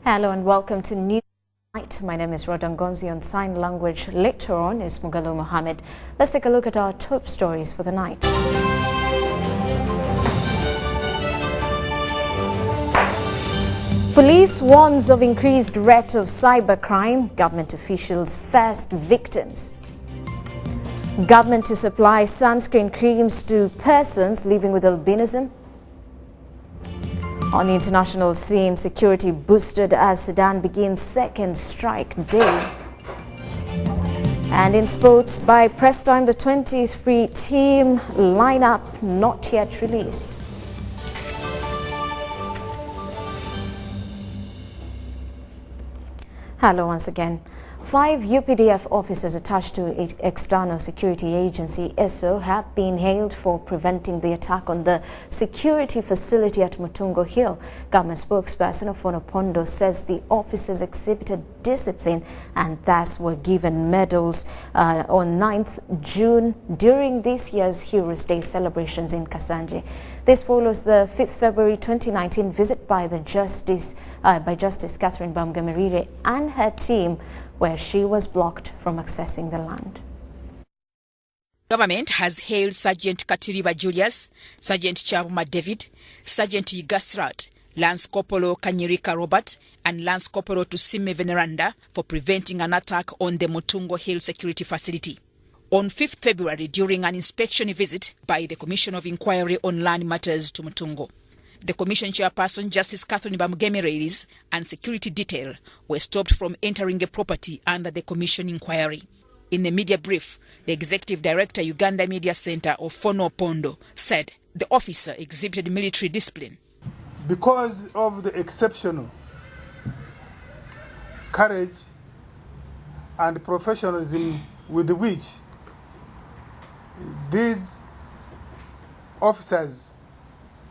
Hello and welcome to News Night. My name is Rodangonzi. On sign language. Later on is Mugalo Mohammed. Let's take a look at our top stories for the night. Police warns of increased rate of cybercrime. Government officials first victims. Government to supply sunscreen creams to persons living with albinism. On the international scene, security boosted as Sudan begins second strike day. And in sports, by press time, the 23 team lineup not yet released. Hello once again. 5 UPDF officers attached to external security agency ESO have been hailed for preventing the attack on the security facility at Mutungo Hill. Government spokesperson Ofono Pondo says the officers exhibited discipline and thus were given medals on 9th June during this year's Heroes Day celebrations in Kasanje. This follows the 5th February 2019 visit by Justice Catherine Bamgamerire and her team, where she was blocked from accessing the land. Government has hailed Sergeant Katiriba Julius, Sergeant Chabuma David, Sergeant Yigasrat, Lance Corporal Kanyirika Robert, and Lance Corporal Tusime Veneranda for preventing an attack on the Mutungo Hill security facility. On 5th February, during an inspection visit by the Commission of Inquiry on Land Matters to Mutungo, the Commission Chairperson, Justice Catherine Bamgamerire, and security detail were stopped from entering a property under the Commission inquiry. In a media brief, the Executive Director, Uganda Media Center, Ofono Pondo, said the officer exhibited military discipline. Because of the exceptional courage and professionalism with which these officers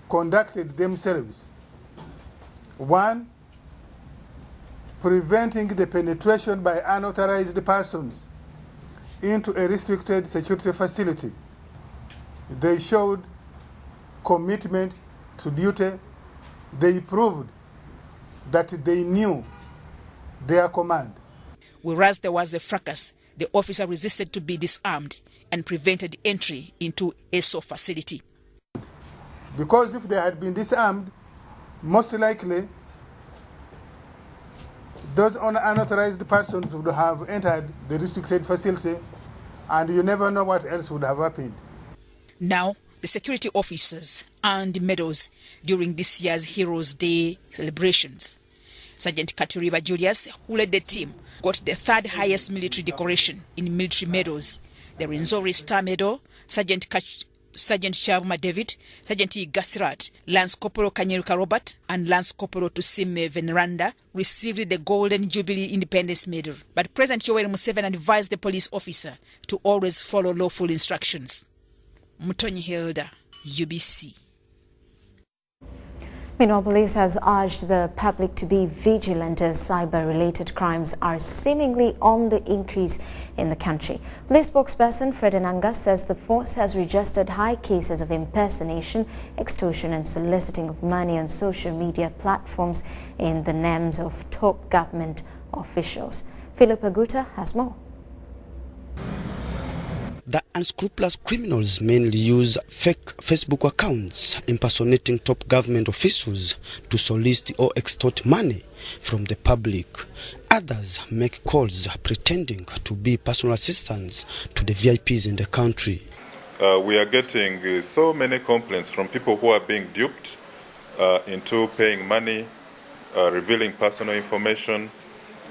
conducted themselves. 1, preventing the penetration by unauthorized persons into a restricted security facility. They showed commitment to duty. They proved that they knew their command. Whereas there was a fracas, the officer resisted to be disarmed and prevented entry into ESO facility. Because if they had been disarmed, most likely those unauthorized persons would have entered the restricted facility, and you never know what else would have happened. Now, the security officers earned medals during this year's Heroes Day celebrations. Sergeant Katiriba Julius, who led the team, got the 3rd highest military decoration in military medals, the Renzori Star Medal. Sergeant Chabuma David, Sergeant Yigasrat, Lance Corporal Kanyirika Robert, and Lance Corporal Tusime Veneranda received the Golden Jubilee Independence Medal. But President Yoweri Museveni advised the police officer to always follow lawful instructions. Mutonyi Hilda, UBC. Meanwhile, police has urged the public to be vigilant as cyber-related crimes are seemingly on the increase in the country. Police spokesperson Fred Enanga says the force has registered high cases of impersonation, extortion and soliciting of money on social media platforms in the names of top government officials. Philip Aguta has more. The unscrupulous criminals mainly use fake Facebook accounts impersonating top government officials to solicit or extort money from the public. Others make calls pretending to be personal assistants to the VIPs in the country. We are getting so many complaints from people who are being duped into paying money, revealing personal information,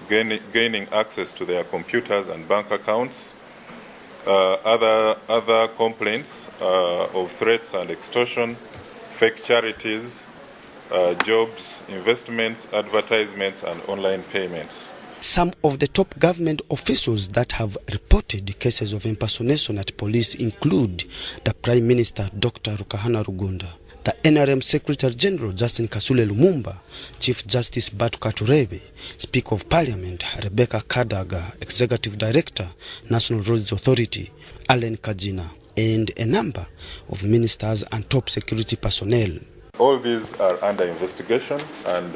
gaining access to their computers and bank accounts. Other complaints of threats and extortion, fake charities, jobs, investments, advertisements, and online payments. Some of the top government officials that have reported cases of impersonation at police include the Prime Minister, Dr. Rukahana Rugunda, the NRM Secretary General Justin Kasule Lumumba, Chief Justice Batu Katurebe, Speaker of Parliament Rebecca Kadaga, Executive Director, National Roads Authority Allen Kajina, and a number of ministers and top security personnel. All these are under investigation, and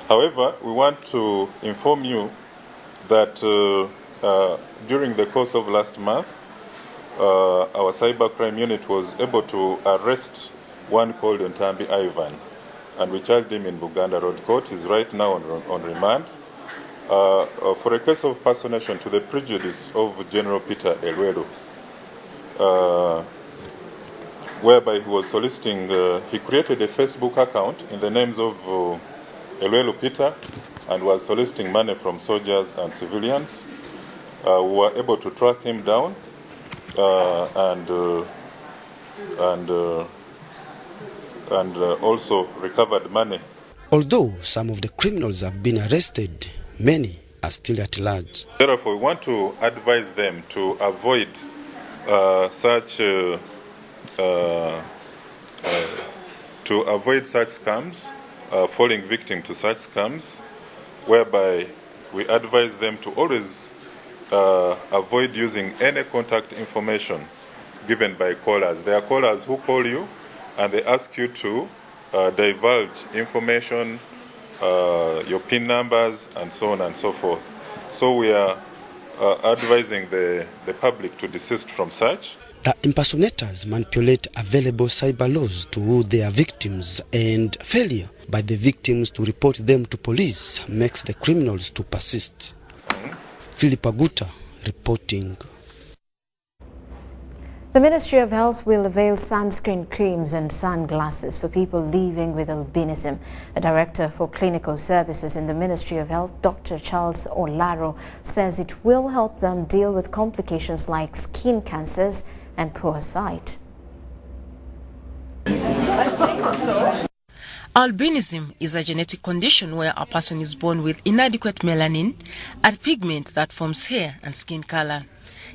However, we want to inform you that during the course of last month, our cybercrime unit was able to arrest one called Ntambi Ivan, and we charged him in Buganda Road Court. He's right now on remand for a case of personation to the prejudice of General Peter Elwelu, whereby he was soliciting, he created a Facebook account in the names of Elwelu Peter and was soliciting money from soldiers and civilians. We were able to track him down and also recovered money. Although some of the criminals have been arrested, many are still at large. Therefore, we want to advise them to avoid such scams, falling victim to such scams, whereby we advise them to always avoid using any contact information given by callers. There are callers who call you and they ask you to divulge information, your PIN numbers, and so on and so forth. So we are advising the public to desist from such. The impersonators manipulate available cyber laws to woo their victims, and failure by the victims to report them to police makes the criminals to persist. Philip Aguta reporting. The Ministry of Health will avail sunscreen creams and sunglasses for people living with albinism. The Director for Clinical Services in the Ministry of Health, Dr. Charles Olaro, says it will help them deal with complications like skin cancers and poor sight. Albinism is a genetic condition where a person is born with inadequate melanin, a pigment that forms hair and skin color.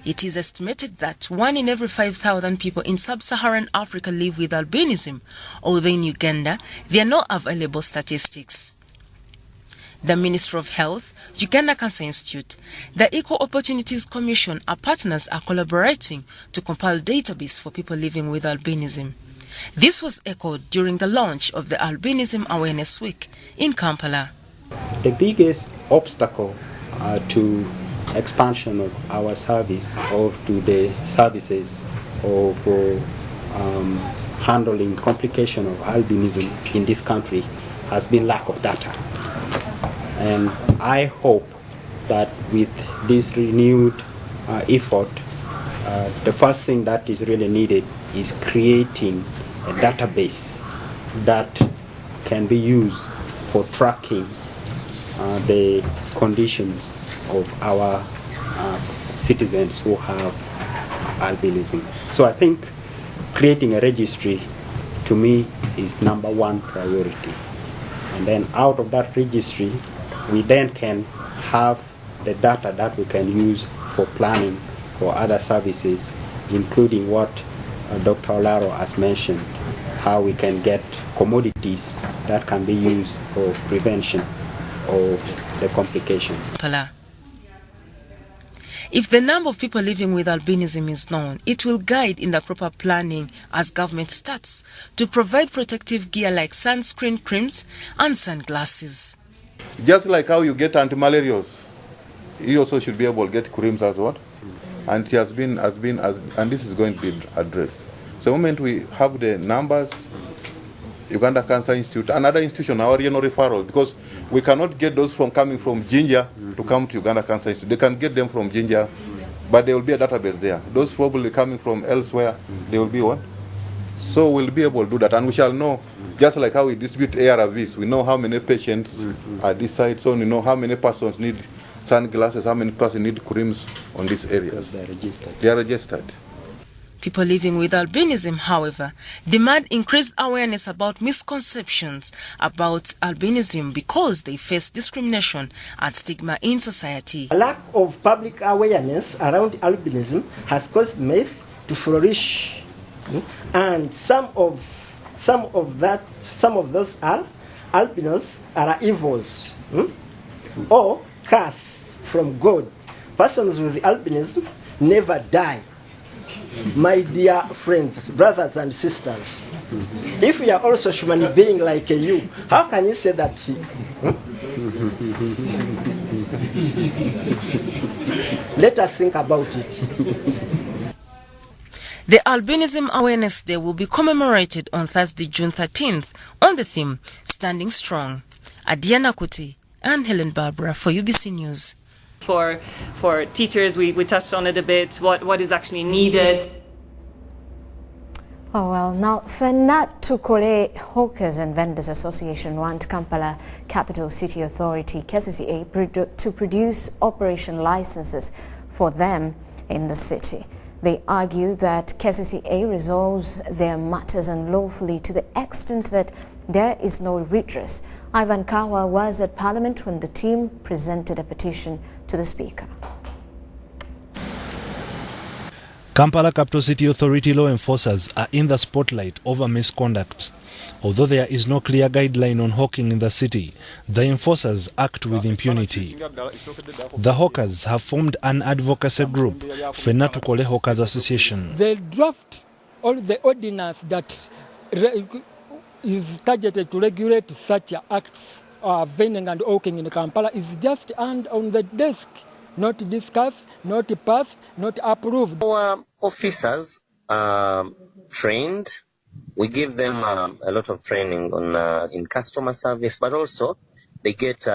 It is estimated that 1 in every 5,000 people in sub-Saharan Africa live with albinism, although in Uganda there are no available statistics. The Ministry of Health, Uganda Cancer Institute, the Equal Opportunities Commission, our partners are collaborating to compile database for people living with albinism. This was echoed during the launch of the Albinism Awareness Week in Kampala. The biggest obstacle to expansion of our service or to the services of handling complication of albinism in this country has been lack of data. And I hope that with this renewed effort, the first thing that is really needed is creating a database that can be used for tracking the conditions of our citizens who have albinism. So I think creating a registry to me is number one priority. And then out of that registry, we then can have the data that we can use for planning for other services, including what Dr. Olaro has mentioned, how we can get commodities that can be used for prevention of the complication. If the number of people living with albinism is known, it will guide in the proper planning as government starts to provide protective gear like sunscreen creams and sunglasses. Just like how you get anti-malarials, you also should be able to get creams as well. And it has been, and this is going to be addressed. So the moment we have the numbers, Uganda Cancer Institute, another institution, our regional referral, because we cannot get those from coming from Jinja to come to Uganda Cancer Institute. They can get them from Jinja, but there will be a database there. Those probably coming from elsewhere, they will be what? So we'll be able to do that, and we shall know, just like how we distribute ARVs, we know how many patients at this site, so we know how many persons need sunglasses, how many persons need creams on these areas. They are registered. They are registered. People living with albinism, however, demand increased awareness about misconceptions about albinism because they face discrimination and stigma in society. A lack of public awareness around albinism has caused myth to flourish, and some of those albinos are evils or curse from God. Persons with albinism never die. My dear friends, brothers and sisters, if we are also human beings like you, how can you say that Let us think about it. The Albinism Awareness Day will be commemorated on Thursday, June 13th on the theme Standing Strong. Adiana Kuti and Helen Barbara for UBC News. For teachers, we touched on it a bit, what is actually needed. Oh well, now Fenat Tukole Hawkers and Vendors Association want Kampala Capital City Authority KCCA to produce operation licenses for them in the city. They argue that KCCA resolves their matters unlawfully to the extent that there is no redress. Ivan Kawa was at Parliament when the team presented a petition to the Speaker. Kampala Capital City Authority law enforcers are in the spotlight over misconduct. Although there is no clear guideline on hawking in the city, the enforcers act with impunity. The hawkers have formed an advocacy group, Fenatukole Hawkers Association. They draft all the ordinance that is targeted to regulate such acts of vending and hawking in Kampala is just on the desk. Not discussed, not passed, not approved. Our officers are trained. We give them a lot of training on in customer service, but also they get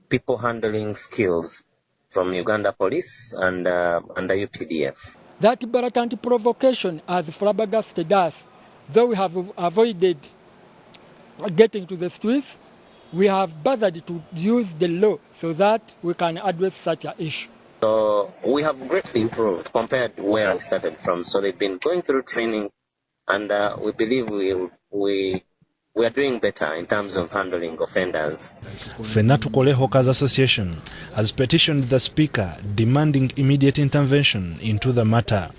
people handling skills from Uganda Police and the UPDF. That blatant provocation has flabbergasted us. Though we have avoided getting to the streets, we have bothered to use the law so that we can address such an issue. So we have greatly improved compared to where we started from. So they've been going through training, and we believe we are doing better in terms of handling offenders. Fenatukole Hawkers Association has petitioned the Speaker demanding immediate intervention into the matter.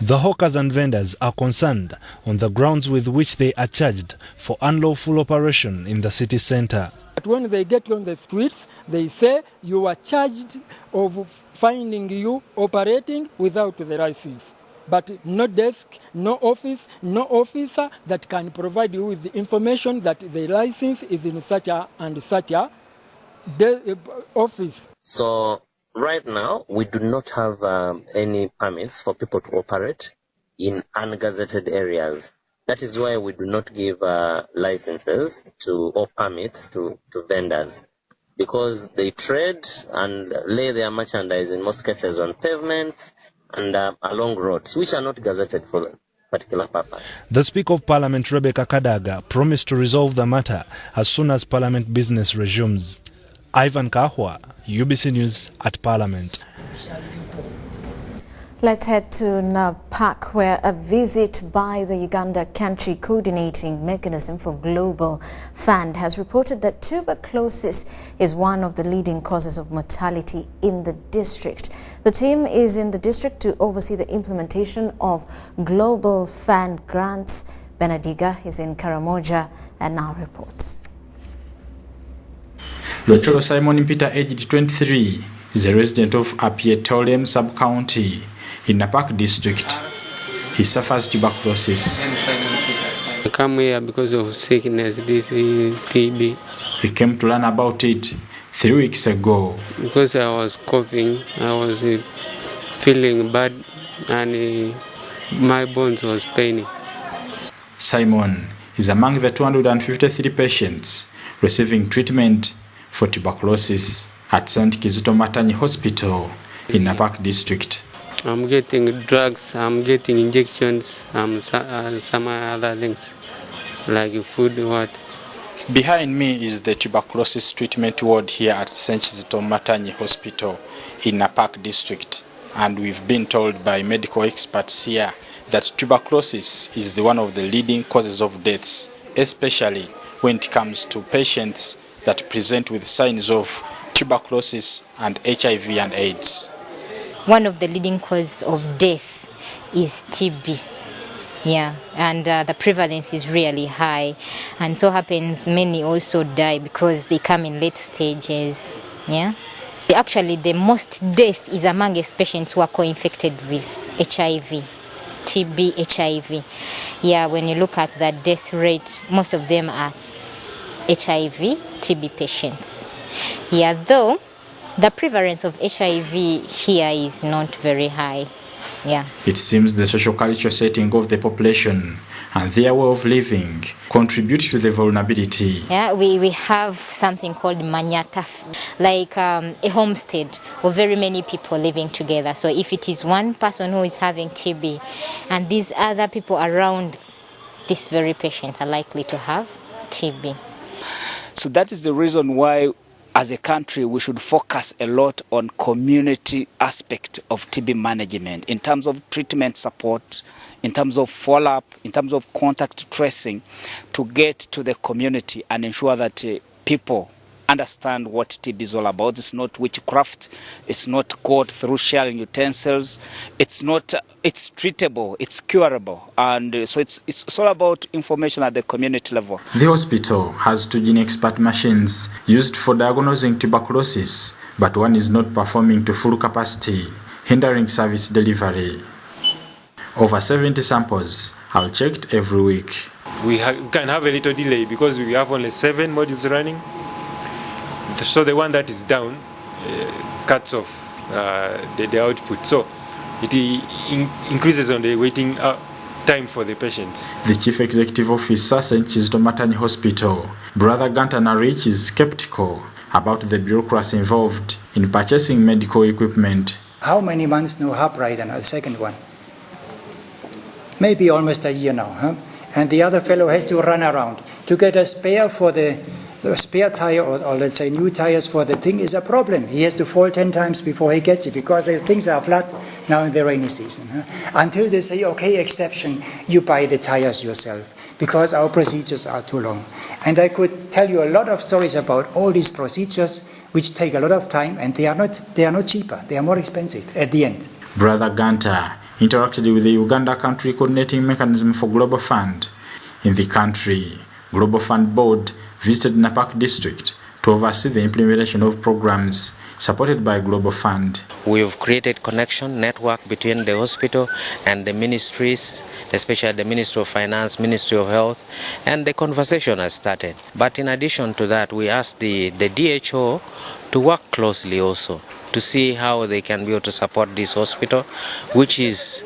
The hawkers and vendors are concerned on the grounds with which they are charged for unlawful operation in the city centre. But when they get on the streets, they say you are charged of finding you operating without the license. But no desk, no office, no officer that can provide you with the information that the license is in such a and such a office. So right now, we do not have any permits for people to operate in ungazetted areas. That is why we do not give licenses or permits to vendors, because they trade and lay their merchandise in most cases on pavements and along roads, which are not gazetted for a particular purpose. The Speaker of Parliament, Rebecca Kadaga, promised to resolve the matter as soon as Parliament business resumes. Ivan Kahwa, UBC News at Parliament. Let's head to Napak, where a visit by the Uganda Country Coordinating Mechanism for Global Fund has reported that tuberculosis is one of the leading causes of mortality in the district. The team is in the district to oversee the implementation of Global Fund grants. Benediga is in Karamoja and now reports. Locholo Simon Peter, aged 23, is a resident of Apietolem sub-county in Napak district. He suffers tuberculosis. I come here because of sickness, this is TB. He came to learn about it 3 weeks ago. Because I was coughing, I was feeling bad, and my bones was paining. Simon is among the 253 patients receiving treatment for tuberculosis at St. Kizito Matanyi Hospital in Napak district. I'm getting drugs, I'm getting injections, some other things like food. Behind me is the tuberculosis treatment ward here at St. Kizito Matanyi Hospital in Napak district, and we've been told by medical experts here that tuberculosis is one of the leading causes of deaths, especially when it comes to patients that present with signs of tuberculosis and HIV and AIDS. One of the leading causes of death is TB. Yeah, and the prevalence is really high, and so happens many also die because they come in late stages. Yeah, actually the most death is amongst patients who are co-infected with HIV, TB, HIV. Yeah, when you look at the death rate, most of them are HIV TB patients. Yeah, though the prevalence of HIV here is not very high. Yeah. It seems the social cultural setting of the population and their way of living contribute to the vulnerability. Yeah, we have something called manyata, like a homestead of very many people living together. So if it is one person who is having TB and these other people around this very patient are likely to have TB. So that is the reason why as a country we should focus a lot on community aspect of TB management in terms of treatment support, in terms of follow-up, in terms of contact tracing, to get to the community and ensure that people understand what TB is all about. It's not witchcraft. It's not caught through sharing utensils. It's treatable. It's curable. And so it's all about information at the community level. The hospital has 2 gene expert machines used for diagnosing tuberculosis, but one is not performing to full capacity, hindering service delivery. Over 70 samples are checked every week. We can have a little delay because we have only 7 modules running. So the one that is down cuts off the output. So it increases on the waiting time for the patient. The Chief Executive Officer, St. Kizito Matanyi Hospital, Brother Gunter Narich, is skeptical about the bureaucracy involved in purchasing medical equipment. How many months no help right now, the second one? Maybe almost a year now, huh? And the other fellow has to run around to get a spare for the spare tire or let's say new tires for the thing is a problem. He has to fall 10 times before he gets it because the things are flat now in the rainy season. Until they say, okay, exception, you buy the tires yourself because our procedures are too long. And I could tell you a lot of stories about all these procedures which take a lot of time and they are not cheaper, they are more expensive at the end. Brother Gunter interacted with the Uganda Country Coordinating Mechanism for Global Fund. In the country, Global Fund Board visited Napak District to oversee the implementation of programs supported by Global Fund. We have created connection network between the hospital and the ministries, especially the Ministry of Finance, Ministry of Health, and the conversation has started. But in addition to that, we asked the DHO to work closely also to see how they can be able to support this hospital, which is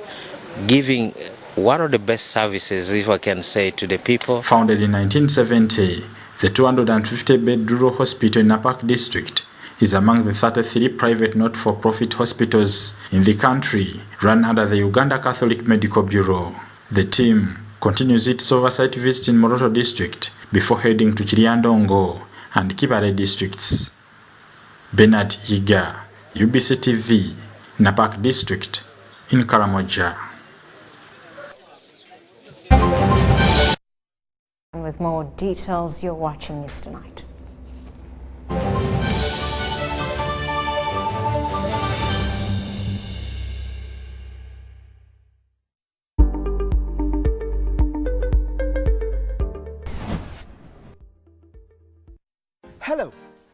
giving one of the best services, if I can say, to the people. Founded in 1970, the 250-bed rural hospital in Napak District is among the 33 private not-for-profit hospitals in the country run under the Uganda Catholic Medical Bureau. The team continues its oversight visit in Moroto District before heading to Chiriandongo and Kibale districts. Bernard Higa, UBC TV, Napak District in Karamoja. And with more details, you're watching News Tonight. Hello,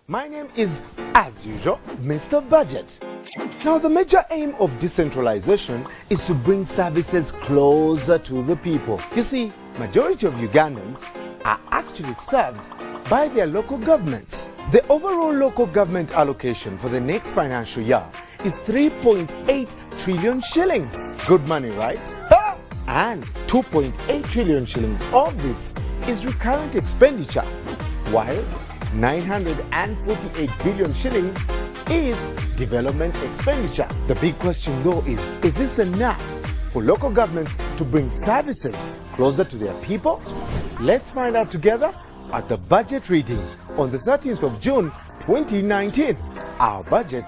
my name is, as usual, Mr. Budget. Now, the major aim of decentralization is to bring services closer to the people. You see, majority of Ugandans are actually served by their local governments. The overall local government allocation for the next financial year is 3.8 trillion shillings. Good money, right? And 2.8 trillion shillings of this is recurrent expenditure, while 948 billion shillings is development expenditure. The big question though is this enough for local governments to bring services closer to their people? Let's find out together at the budget reading on the 13th of June 2019. Our budget,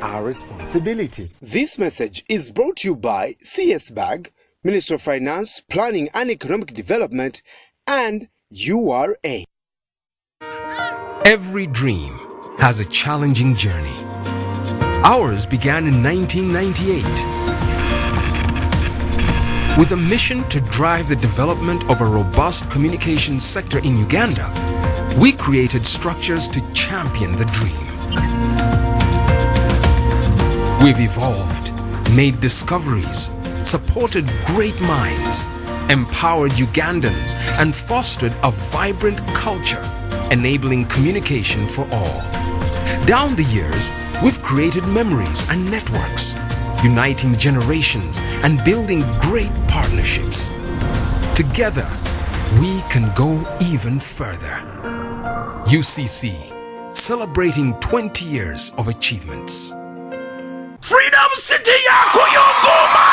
our responsibility. This message is brought to you by CS Bag, Minister of Finance, Planning and Economic Development, and URA. Every dream has a challenging journey. Ours began in 1998 with a mission to drive the development of a robust communications sector in Uganda. We created structures to champion the dream. We've evolved, made discoveries, supported great minds, empowered Ugandans, and fostered a vibrant culture, enabling communication for all. Down the years, we've created memories and networks, uniting generations and building great partnerships. Together, we can go even further. UCC, celebrating 20 years of achievements. Freedom City ya Kuyunguma!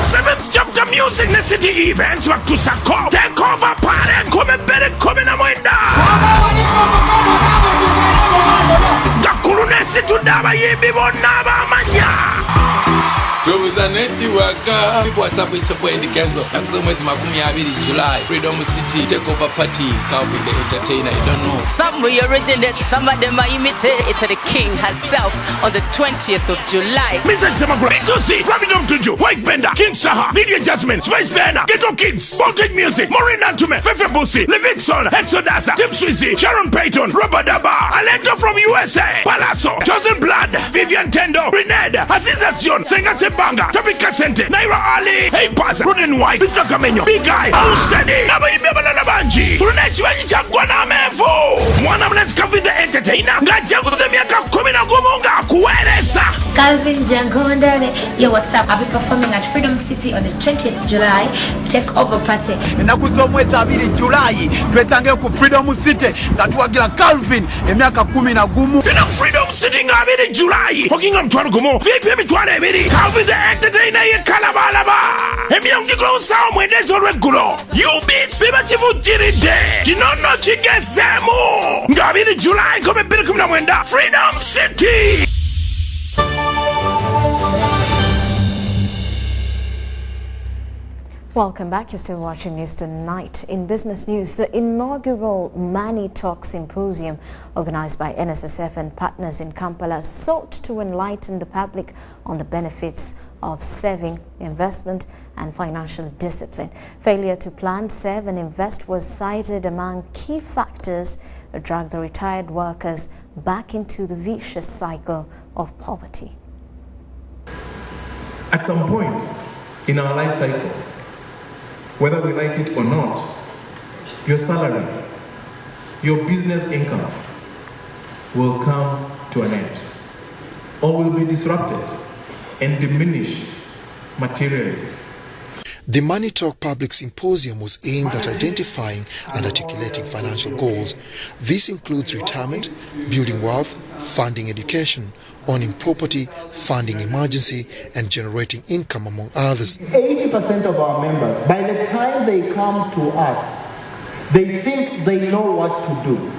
7th chapter music na city events wakusako. Take over pare kome bere kome na mwenda. Gakulu ne situndaba yimbi bonaba manya. Representative waka WhatsApp itsapoendi Kenzo nakuzo mwezi makumi abiri July Freedom City take over party Calvin the entertainer. I don't know, some we originate, some of them are imitated. It's the king herself on the 20th of July. Mr. Samagra, Itosi, Ravidom Tuju, White Bender, King Saha, Media Jasmine, Space Dana, Ghetto Kids, Voltage Music, Maureen Antume, Fefe Busi, Livingston, Exodasa, Tim Swizzy, Sharon Payton, Robert Daba, Alento from USA, Palazzo, Chosen Blood, Vivian Tendo, Rened, Aziza Sion, Senga Banga, Topika Sente, Naira Ali, Hey Pasa, Ruden White, Victor Camenyo, Big Guy, Steady, Naba Ibeba Nabanji, Runechi Chagwana Mevo, one of Let's Cover the Entertainer, Gajago Miaka Komina Gomonga, Kueresa. Calvin Jangondane, yo, what's up? I'll be performing at Freedom City on the 20th of July, take over party. Nakuzomweza abiri July, twetange ku Freedom City, tatuwagira Calvin, emiaka 10 gumu. Freedom City ngabiri July, talking on Twarugumo, VP Mitwale Biri, Calvin the Entertainer in Kalabalaba. Emiyangigo sao mwendezo regulo. UB Siba Chifu Jiride. Tinono Chigesemo. Ngabiri July kome birikum na mwenda. Freedom City. Welcome back. You're still watching News Tonight. In business news, the inaugural Money Talk Symposium organized by NSSF and partners in Kampala sought to enlighten the public on the benefits of saving, investment and financial discipline. Failure to plan, save and invest was cited among key factors that dragged the retired workers back into the vicious cycle of poverty. At some point in our life cycle, whether we like it or not, your salary, your business income will come to an end or will be disrupted and diminish materially. The Money Talk Public Symposium was aimed at identifying and articulating financial goals. This includes retirement, building wealth, funding education, owning property, funding emergency, and generating income, among others. 80% of our members, by the time they come to us, they think they know what to do.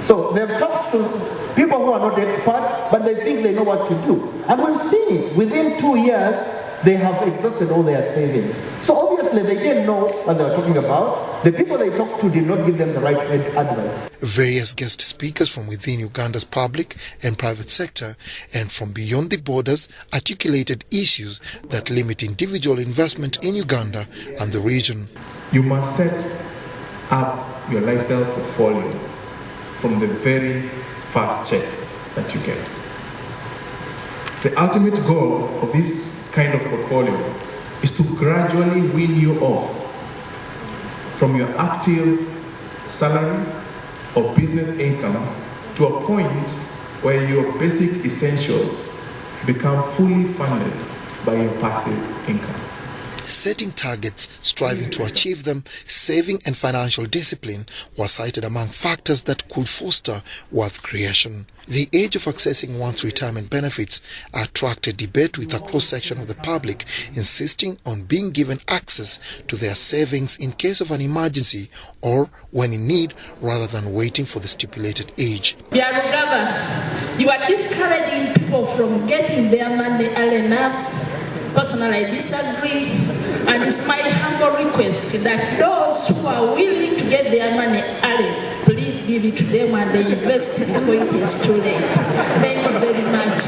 So they've talked to people who are not experts, but they think they know what to do. And we've seen it. Within 2 years, they have exhausted all their savings. So obviously they didn't know what they were talking about. The people they talked to did not give them the right advice. Various guest speakers from within Uganda's public and private sector and from beyond the borders articulated issues that limit individual investment in Uganda and the region. You must set up your lifestyle portfolio from the very first check that you get. The ultimate goal of this kind of portfolio is to gradually wean you off from your active salary or business income to a point where your basic essentials become fully funded by your passive income. Setting targets, striving to achieve them, saving and financial discipline were cited among factors that could foster wealth creation. The age of accessing one's retirement benefits attracted debate with a cross-section of the public insisting on being given access to their savings in case of an emergency or when in need rather than waiting for the stipulated age. Biarugaba, you are discouraging people from getting their money early enough. Personally, I disagree, and it's my humble request that those who are willing to get their money early, please give it to them and they invest before it is too late. Thank you very much.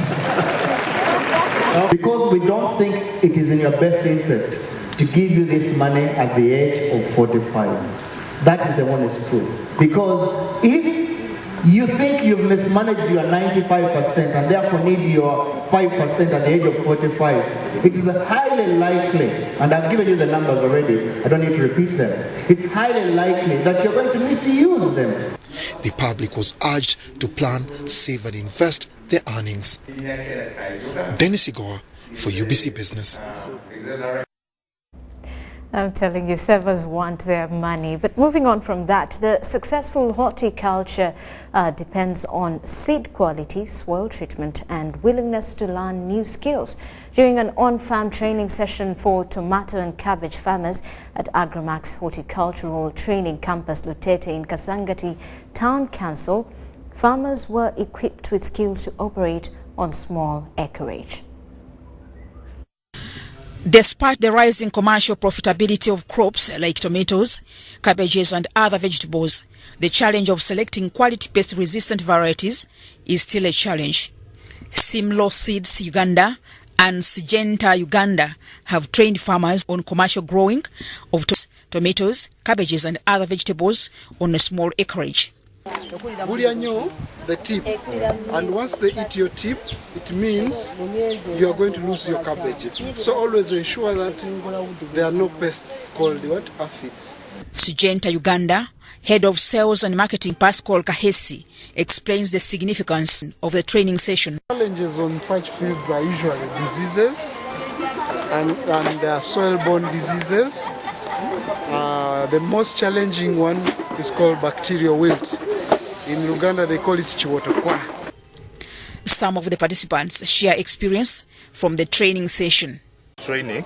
Because we don't think it is in your best interest to give you this money at the age of 45. That is the honest truth. Because if You think you've mismanaged your 95% and therefore need your 5% at the age of 45. It is highly likely, and I've given you the numbers already, I don't need to repeat them. It's highly likely that you're going to misuse them. The public was urged to plan, save and invest their earnings. Dennis Igoa for UBC Business. I'm telling you, savers want their money. But moving on from that, the successful horticulture depends on seed quality, soil treatment, and willingness to learn new skills. During an on-farm training session for tomato and cabbage farmers at Agramax Horticultural Training Campus Lutete in Kasangati Town Council, farmers were equipped with skills to operate on small acreage. Despite the rising commercial profitability of crops like tomatoes, cabbages and other vegetables, the challenge of selecting quality pest-resistant varieties is still a challenge. Simlo Seeds Uganda and Syngenta Uganda have trained farmers on commercial growing of tomatoes, cabbages and other vegetables on a small acreage. The tip, and once they eat your tip, it means you are going to lose your cabbage. So always ensure that there are no pests called aphids. Syngenta Uganda, head of sales and marketing Pascal Kahesi, explains the significance of the training session. Challenges on such fields are usually diseases and soil-borne diseases. The most challenging one is called bacterial wilt. In Uganda, they call it chiwotokwa. Some of the participants share experience from the training session. Training,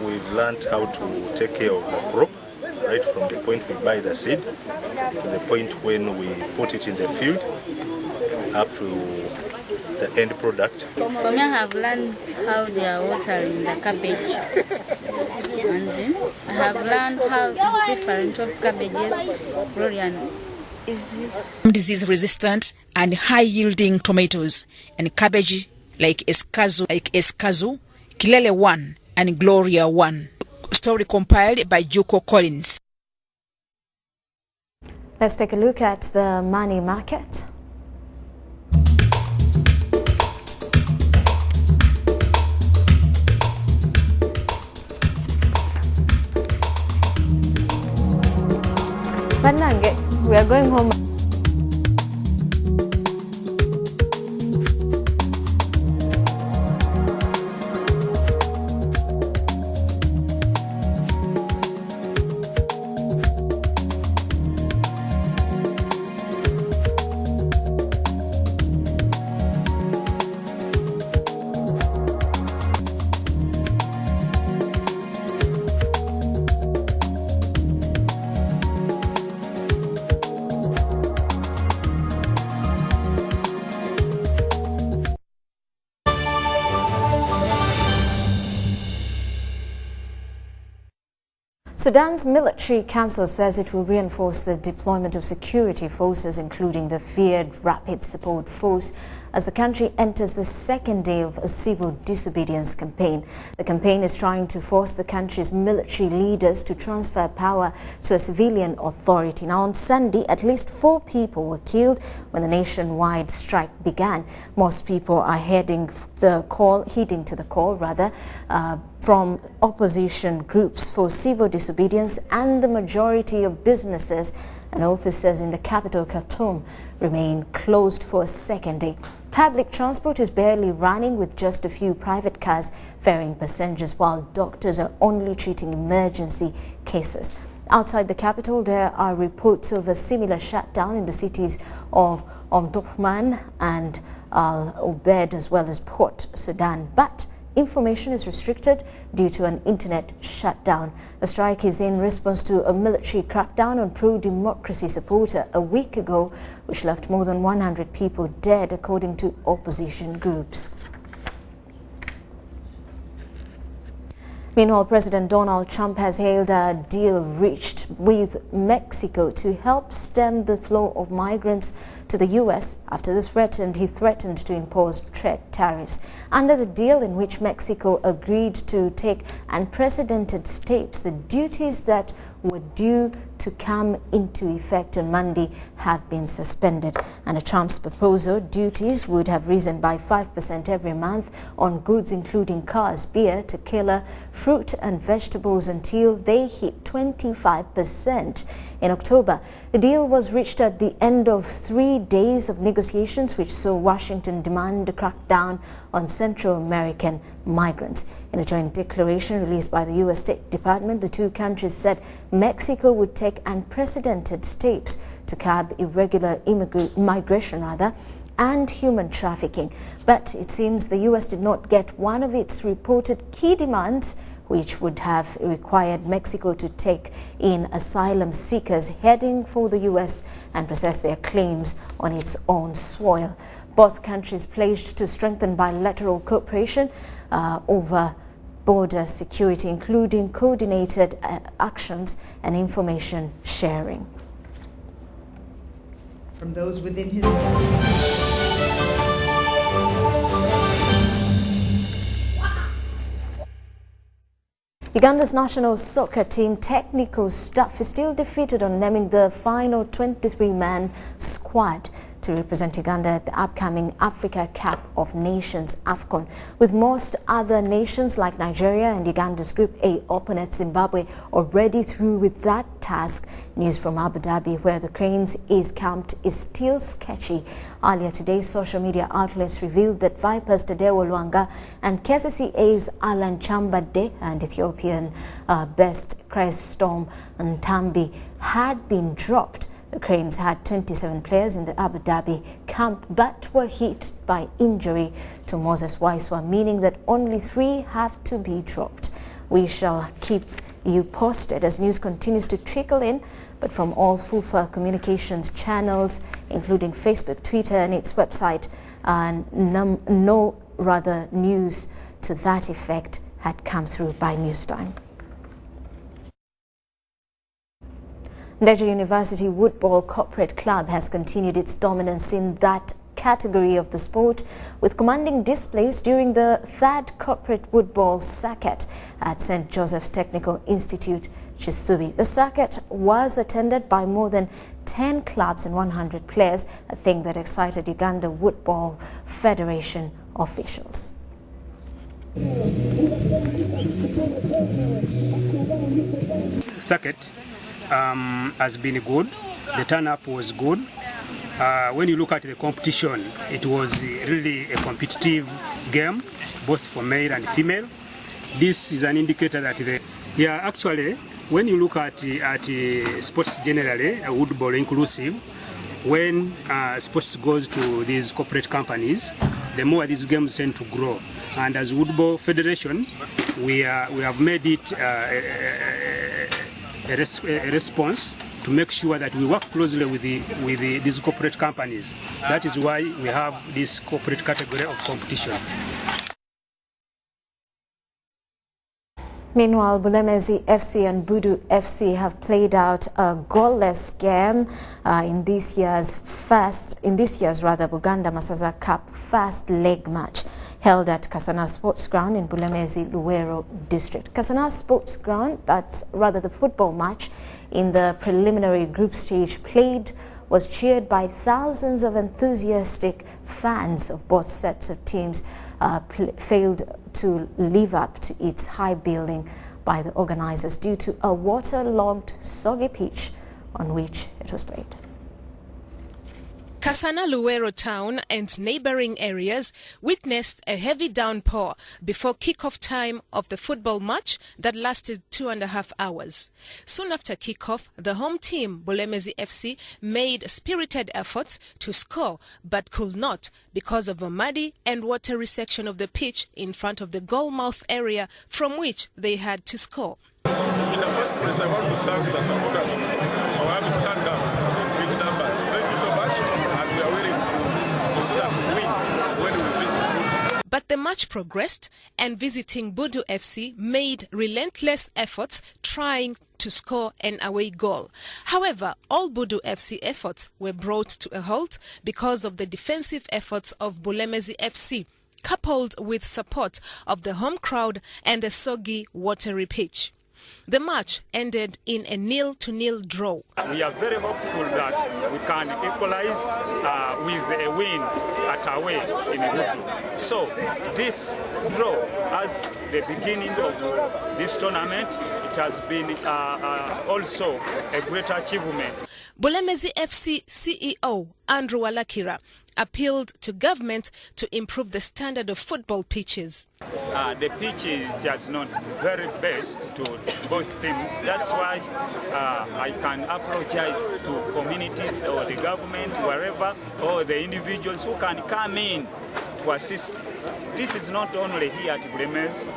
we've learned how to take care of the crop, right from the point we buy the seed to the point when we put it in the field, up to the end product. For me, I have learned how they are watering the cabbage. And I have learned how it's different of cabbages, Florian. Disease resistant and high yielding tomatoes and cabbage like Eskazu, Kilele 1 and Gloria 1. Story compiled by Juko Collins. Let's take a look at the money market. Banange. We are going home. Sudan's military council says it will reinforce the deployment of security forces, including the feared Rapid Support Force, as the country enters the second day of a civil disobedience campaign. The campaign is trying to force the country's military leaders to transfer power to a civilian authority. Now, on Sunday, at least 4 people were killed when the nationwide strike began. Most people are heeding to the call from opposition groups for civil disobedience, and the majority of businesses and offices in the capital, Khartoum, remain closed for a second day. Public transport is barely running, with just a few private cars ferrying passengers, while doctors are only treating emergency cases. Outside the capital, there are reports of a similar shutdown in the cities of Omdurman and Al Obeid, as well as Port Sudan. But information is restricted due to an internet shutdown. The strike is in response to a military crackdown on pro-democracy supporter a week ago, which left more than 100 people dead, according to opposition groups. Meanwhile, President Donald Trump has hailed a deal reached with Mexico to help stem the flow of migrants to the U.S. after he threatened to impose trade tariffs. Under the deal, in which Mexico agreed to take unprecedented steps, the duties that were due to to come into effect on Monday have been suspended. Under Trump's proposal, duties would have risen by 5% every month on goods including cars, beer, tequila, fruit and vegetables until they hit 25% in October. The deal was reached at the end of 3 days of negotiations, which saw Washington demand a crackdown on Central American migrants. In a joint declaration released by the U.S. State Department, the two countries said Mexico would take unprecedented steps to curb irregular migration and human trafficking. But it seems the U.S. did not get one of its reported key demands, which would have required Mexico to take in asylum seekers heading for the U.S. and process their claims on its own soil. Both countries pledged to strengthen bilateral cooperation over border security, including coordinated actions and information sharing. From those within his... Uganda's national soccer team technical staff is still defeated on naming the final 23-man squad to represent Uganda at the upcoming Africa Cup of Nations AFCON. With most other nations like Nigeria and Uganda's Group A opponent Zimbabwe already through with that task, news from Abu Dhabi, where the Cranes is camped, is still sketchy. Earlier today, social media outlets revealed that Vipers Tadeo Lwanga and KCCA's Alan Chambade and Ethiopian best Christ Storm and Tambi had been dropped. The Cranes had 27 players in the Abu Dhabi camp but were hit by injury to Moses Waiswa, meaning that only 3 have to be dropped. We shall keep you posted as news continues to trickle in, but from all FUFA communications channels, including Facebook, Twitter and its website, no news to that effect had come through by news time. Deja University Woodball Corporate Club has continued its dominance in that category of the sport with commanding displays during the 3rd Corporate Woodball Circuit at St. Joseph's Technical Institute, Chisubi. The circuit was attended by more than 10 clubs and 100 players, a thing that excited Uganda Woodball Federation officials. Circuit has been good. The turn-up was good. When you look at the competition, it was really a competitive game, both for male and female. This is an indicator that actually, when you look at sports generally, Woodball inclusive, when sports goes to these corporate companies, the more these games tend to grow. And as Woodball Federation, we have made it a response to make sure that we work closely with these corporate companies. That is why we have this corporate category of competition. Meanwhile, Bulemezi FC and Budu FC have played out a goalless game in this year's Buganda Masaza Cup first leg match held at Kasana Sports Ground in Bulemezi, Luwero district. Kasana Sports Ground, that's rather the football match in the preliminary group stage played, was cheered by thousands of enthusiastic fans of both sets of teams. Failed to live up to its high billing by the organizers due to a waterlogged, soggy pitch on which it was played. Kasana Luwero town and neighboring areas witnessed a heavy downpour before kick-off time of the football match that lasted 2.5 hours. Soon after kick-off, the home team, Bulemezi FC, made spirited efforts to score but could not because of a muddy and watery section of the pitch in front of the goal mouth area from which they had to score. In the first place, I want to thank the supporters for having turned up in big numbers. Thank you so much, and we are willing to consider to win when we visit Budu. But the match progressed, and visiting Budu FC made relentless efforts trying to score an away goal. However, all Budu FC efforts were brought to a halt because of the defensive efforts of Bulemezi FC, coupled with support of the home crowd and the soggy, watery pitch. The match ended in a 0-0 draw. We are very hopeful that we can equalize with a win at away in Bulletin. So this draw, as the beginning of this tournament, it has been also a great achievement. Bulemezi FC CEO Andrew Walakira appealed to government to improve the standard of football pitches. The pitches has not very best to both teams. That's why I can apologize to communities or the government, wherever, or the individuals who can come in to assist. This is not only here at Bulemezi.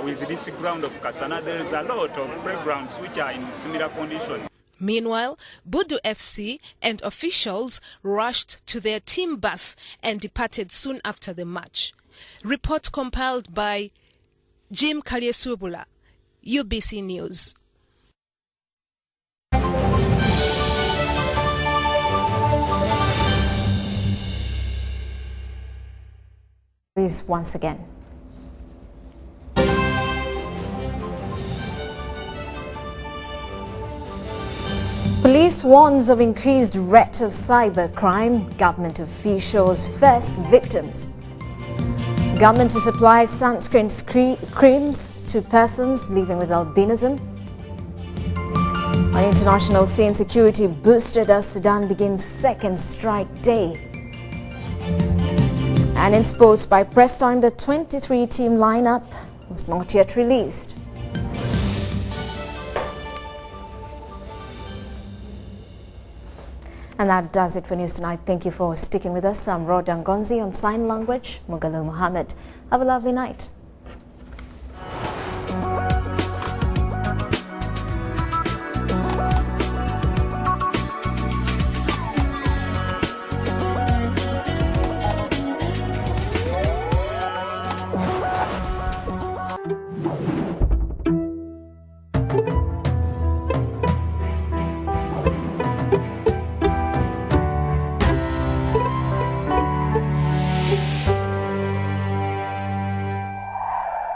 With this ground of Kasana, there is a lot of playgrounds which are in similar condition. Meanwhile, Budu FC and officials rushed to their team bus and departed soon after the match. Report compiled by Jim Kaliesubula, UBC News. Once again. Police warns of increased rate of cybercrime. Government officials first victims. Government to supply sunscreen creams to persons living with albinism. On international scene, security boosted as Sudan begins second strike day. And in sports, by press time, the 23-team lineup was not yet released. And that does it for News Tonight. Thank you for sticking with us. I'm Rhoda Ngonzi on sign language, Mugalu Mohammed. Have a lovely night.